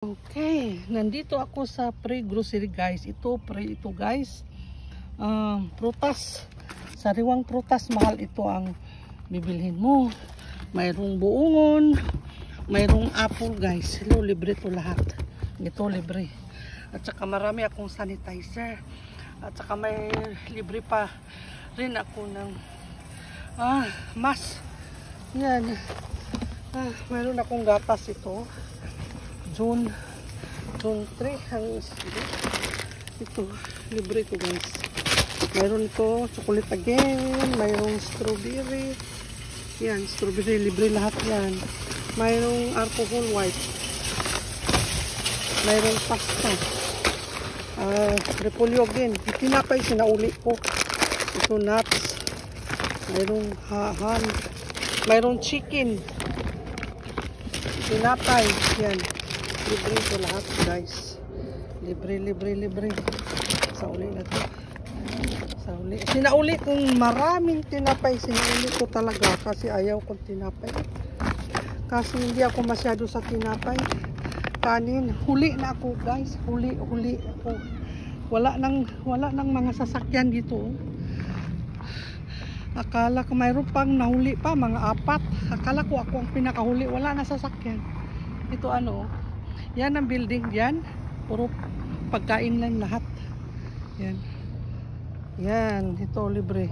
Okay, nandito ako sa pre-grocery guys. Ito guys. Prutas. Sariwang prutas, mahal ito ang bibilhin mo. Mayroong buongon, mayroong apple guys. Hello, libre to lahat. Ito libre. At saka marami akong sanitizer. At saka may libre pa rin ako ng mask. Yan. Mayroon akong gatas ito. June 3 ang ito, libre ko guys. Mayroon ito, chocolate again, mayroong strawberry. Yan, strawberry, libre lahat yan. Mayroong alcohol white. Mayroong pasta. Repolyo again. Tinapay, sinauli ko. Ito nuts. Mayroong ham. Mayroong chicken. Tinapay. Yan. Libre ito lahat guys. Libre. Sa uli na ito. Sa uli. Sinauli kong maraming tinapay. Sinauli ko talaga kasi ayaw kong tinapay. Kasi hindi ako masyado sa tinapay. Kanin. Huli na ako guys. Huli ako. Wala nang mga sasakyan dito. Akala ko mayroon pang nahuli pa. Mga 4. Akala ko ako ang pinakahuli. Wala na sasakyan. Ito ano. Yan ang building diyan. Puro pagkain lang lahat. Yan. Yan. Ito libre.